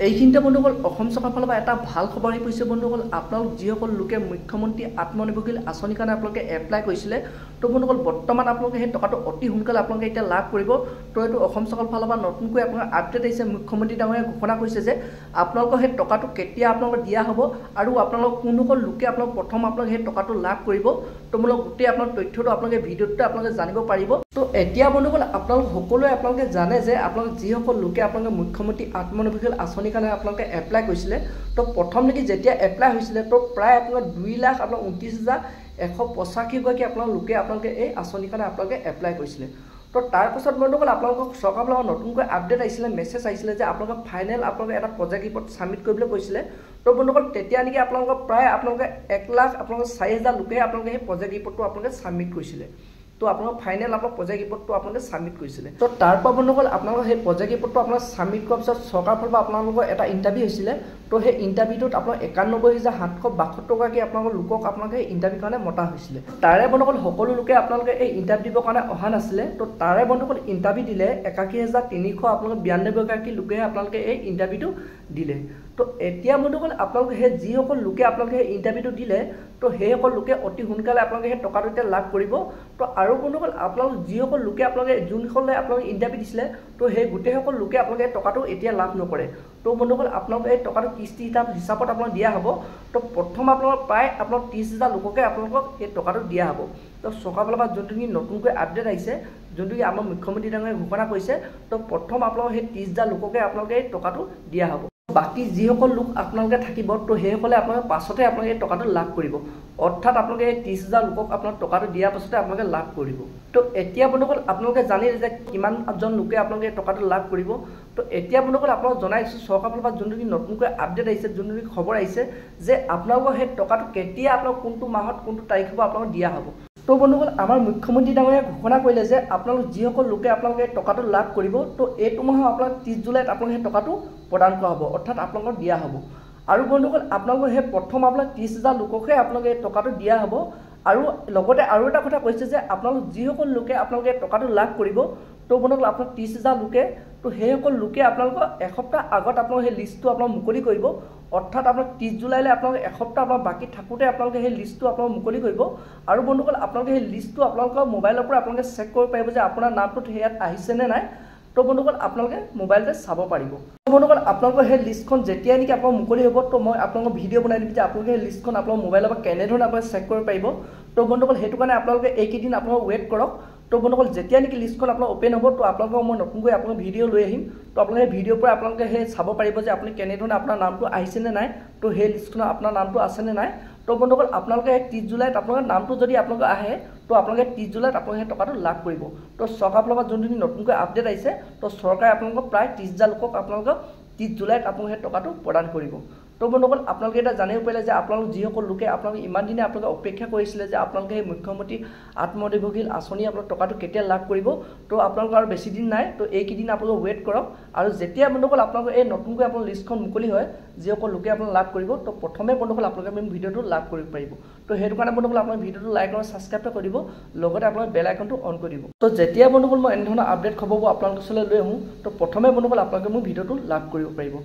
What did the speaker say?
এইখিনিতে বন্ধুসকল অসম চৰকাৰৰ ফালৰ পৰা এটা ভাল খবৰ আহি পৰিছে বন্ধুসকল। আপোনালোক যিসকল লোকে মুখ্যমন্ত্ৰী আত্মনিৰ্ভৰশীল আঁচনিৰ কাৰণে আপোনালোকে এপ্লাই কৰিছিলে, তো বন্ধুসকল বৰ্তমান আপোনালোকে সেই টকাটো অতি সোনকালে আপোনালোকে এতিয়া লাভ কৰিব। তো এইটো অসম চৰকাৰৰ ফালৰ পৰা নতুনকৈ আপোনাৰ আপডেট আহিছে। মুখ্যমন্ত্ৰী ডাঙৰীয়াই ঘোষণা কৰিছে যে আপোনালোকৰ সেই টকাটো কেতিয়া আপোনালোকক দিয়া হ'ব আৰু আপোনালোক কোনসকল লোকে আপোনালোক প্ৰথম আপোনালোকে সেই টকাটো লাভ কৰিব। তো মূলক গোটেই আপোনাৰ তথ্যটো আপোনালোকে ভিডিঅ'টোতে আপোনালোকে জানিব পাৰিব। তো এতিয়া বন্ধুসকল আপোনালোক সকলোৱে আপোনালোকে জানে যে আপোনালোক যিসকল লোকে আপোনালোকে মুখ্যমন্ত্ৰী আত্মনিৰ্ভৰশীল আঁচনিৰ কাৰণে আপোনালোকে এপ্লাই কৰিছিলে, তো প্ৰথম নেকি যেতিয়া এপ্লাই হৈছিলে তো প্ৰায় আপোনালোকে 2,29,185 আপোনালোকে এই আঁচনিৰ কাৰণে আপোনালোকে এপ্লাই কৰিছিলে। তো তাৰপাছত বন্ধুসকল আপোনালোকক চৰকাৰৰ পৰা নতুনকৈ আপডেট আহিছিলে, মেছেজ আহিছিলে যে আপোনালোকে ফাইনেল আপোনালোকে এটা প্ৰজেক্ট ৰিপৰ্ট ছাবমিট কৰিবলৈ কৈছিলে। তো বন্ধুসকল তেতিয়া নেকি আপোনালোকক প্ৰায় আপোনালোকে 1,04,000 লোকে আপোনালোকে সেই প্ৰজেক্ট ৰিপৰ্টটো আপোনালোকে ছাবমিট কৰিছিলে। তো আপোনালোক ফাইনেল আপোনালোক প্ৰজেক্ট ৰিপৰ্টটো আপোনালোকে ছাবমিট কৰিছিলে। তো তাৰপৰা বন্ধুসকল আপোনালোকৰ সেই প্ৰজেক্ট ৰিপৰ্টটো আপোনালোকে ছাবমিট কৰাৰ পিছত চৰকাৰৰ ফালৰ পৰা আপোনালোকৰ এটা ইণ্টাৰভিউ হৈছিলে। তো সেই ইণ্টাৰভিউটোত আপোনাৰ 91,762 আপোনালোকৰ লোকক আপোনালোকে সেই ইণ্টাৰভিউৰ কাৰণে মতা হৈছিলে। তাৰে বন্ধুসকল সকলো লোকে আপোনালোকে এই ইণ্টাৰভিউ দিবৰ কাৰণে অহা নাছিলে। তো তাৰে বন্ধুসকল ইণ্টাৰভিউ দিলে 81,392 লোকেহে আপোনালোকে এই ইণ্টাৰভিউটো দিলে। তো এতিয়া বন্ধুসকল আপোনালোকে সেই যিসকল লোকে আপোনালোকে সেই ইণ্টাৰভিউটো দিলে, তো সেইসকল লোকে অতি সোনকালে আপোনালোকে সেই টকাটো এতিয়া লাভ কৰিব। তো আৰু বন্ধুসকল আপোনালোক যিসকল লোকে আপোনালোকে যোনসকলে আপোনালোকে ইণ্টাৰভিউ দিছিলে, তো সেই গোটেইসকল লোকে আপোনালোকে টকাটো এতিয়া লাভ নকৰে। তো বন্ধুসকল আপোনালোকে এই টকাটো কিস্তি হিচাপত আপোনাক দিয়া হ'ব। তো প্ৰথম আপোনালোকৰ প্ৰায় আপোনাক 30,000 লোককে আপোনালোকক এই টকাটো দিয়া হ'ব। তো চৰকাৰৰ ফালৰ পৰা যোনটো নতুনকৈ আপডেট আহিছে, যোনটো আমাৰ মুখ্যমন্ত্ৰী ডাঙৰীয়াই ঘোষণা কৰিছে, তো প্ৰথম আপোনালোকৰ সেই 30,000 লোককে আপোনালোকে এই টকাটো দিয়া হ'ব। বাকী যিসকল লোক আপোনালোকে থাকিব, তো সেইসকলে আপোনালোকে পাছতে আপোনালোকে এই টকাটো লাভ কৰিব। অৰ্থাৎ আপোনালোকে এই 30,000 লোকক আপোনালোকে টকাটো দিয়াৰ পাছতে আপোনালোকে লাভ কৰিব। তো এতিয়া বন্ধুসকল আপোনালোকে জানিলে যে কিমানজন লোকে আপোনালোকে এই টকাটো লাভ কৰিব। তো এতিয়া বন্ধুসকল আপোনালোক জনাইছোঁ চৰকাৰৰ ফালৰ পৰা যোনটো নতুনকৈ আপডেট আহিছে, যোনটো খবৰ আহিছে যে আপোনালোকৰ সেই টকাটো কেতিয়া আপোনালোক কোনটো মাহত কোনটো তাৰিখ হ'ব আপোনালোকক দিয়া হ'ব। তো বন্ধুসকল আমাৰ মুখ্যমন্ত্ৰী ডাঙৰীয়াই ঘোষণা কৰিলে যে আপোনালোক যিসকল লোকে আপোনালোকে টকাটো লাভ কৰিব, তো এইটো মাহৰ আপোনালোক 30 জুলাইত আপোনালোকে সেই টকাটো প্ৰদান কৰা হ'ব, অৰ্থাৎ আপোনালোকক দিয়া হ'ব। আৰু বন্ধুসকল আপোনালোকৰ সেই প্ৰথম আপোনালোক 30,000 লোককহে আপোনালোকে এই টকাটো দিয়া হ'ব। আৰু লগতে আৰু এটা কথা কৈছে যে আপোনালোক যিসকল লোকে আপোনালোকে টকাটো লাভ কৰিব, তো বন্ধুসকল আপোনাক 30,000 লোকে, তো সেইসকল লোকে আপোনালোকক এসপ্তাহ আগত আপোনালোকে সেই লিষ্টটো আপোনালোক মুকলি কৰিব। অৰ্থাৎ আপোনাক 30 জুলাইলৈ আপোনালোকে এসপ্তাহ আপোনাক বাকী থাকোঁতে আপোনালোকে সেই লিষ্টটো আপোনালোক মুকলি কৰিব। আৰু বন্ধুসকল আপোনালোকে সেই লিষ্টটো আপোনালোকৰ মোবাইলৰ পৰা আপোনালোকে চেক কৰিব পাৰিব যে আপোনাৰ নামটো ইয়াত আহিছেনে নাই। তো বন্ধুসকল আপোনালোকে মোবাইলতে চাব পাৰিব। তো বন্ধুসকল আপোনালোকৰ সেই লিষ্টখন যেতিয়াই নেকি আপোনালোক মুকলি হ'ব, তো মই আপোনালোকক ভিডিঅ' বনাই দিম যে আপোনালোকে সেই লিষ্টখন আপোনালোকৰ মোবাইলৰ পৰা কেনেধৰণে আপোনালোকে চেক কৰিব পাৰিব। তো বন্ধুসকল সেইটো কাৰণে আপোনালোকে এইকেইদিন আপোনালোক ৱেইট কৰক। তো বন্ধুসকল যেতিয়া নেকি লিষ্টখন আপোনালোক অ'পেন হ'ব, তো আপোনালোকক মই নতুনকৈ আপোনালোক ভিডিঅ' লৈ আহিম। তো আপোনালোকে সেই ভিডিঅ'ৰ পৰা আপোনালোকে সেই চাব পাৰিব যে আপুনি কেনেধৰণে আপোনাৰ নামটো আহিছেনে নাই, তো সেই লিষ্টখনত আপোনাৰ নামটো আছেনে নাই। তো বন্ধুসকল আপোনালোকে 30 জুলাইত আপোনালোকৰ নামটো যদি আপোনালোকে আহে, তো আপোনালোকে 30 জুলাইত আপোনালোকে সেই টকাটো লাভ কৰিব। তো চৰকাৰৰ ফালৰ পৰা যোনখিনি নতুনকৈ আপডেট আহিছে, তো চৰকাৰে আপোনালোকক প্ৰায় 30,000 লোকক আপোনালোকক 30 জুলাইত আপোনালোকে সেই টকাটো প্ৰদান কৰিব। তো বন্ধুসকল আপোনালোকে এটা জানিব পাৰিলে যে আপোনালোক যিসকল লোকে আপোনালোকে ইমান দিনে আপোনালোকে অপেক্ষা কৰিছিলে যে আপোনালোকে সেই মুখ্যমন্ত্ৰী আত্মনিৰ্ভৰশীল আঁচনি আপোনালোক টকাটো কেতিয়া লাভ কৰিব, তো আপোনালোকৰ আৰু বেছি দিন নাই। তো এইকেইদিন আপোনালোকে ৱেইট কৰক। আৰু যেতিয়া বন্ধুসকল আপোনালোকে এই নতুনকৈ আপোনালোকৰ লিষ্টখন মুকলি হয়, যিসকল লোকে আপোনালোকে লাভ কৰিব, তো প্ৰথমে বন্ধুসকল আপোনালোকে ভিডিঅ'টো লাভ কৰিব পাৰিব। তো সেইটো কাৰণে বন্ধুসকল আপোনালোকে ভিডিঅ'টো লাইক আৰু ছাবস্ক্ৰাইব কৰি দিব, লগতে আপোনালোকে বেল আইকনটো অন কৰি দিব। তো যেতিয়া বন্ধুসকল মই এনেধৰণৰ আপডেট খবৰবোৰ আপোনালোকৰ ওচৰলৈ লৈ আহোঁ, তো প্ৰথমে বন্ধুসকল আপোনালোকে মোৰ ভিডিঅ'টো লাভ কৰিব পাৰিব।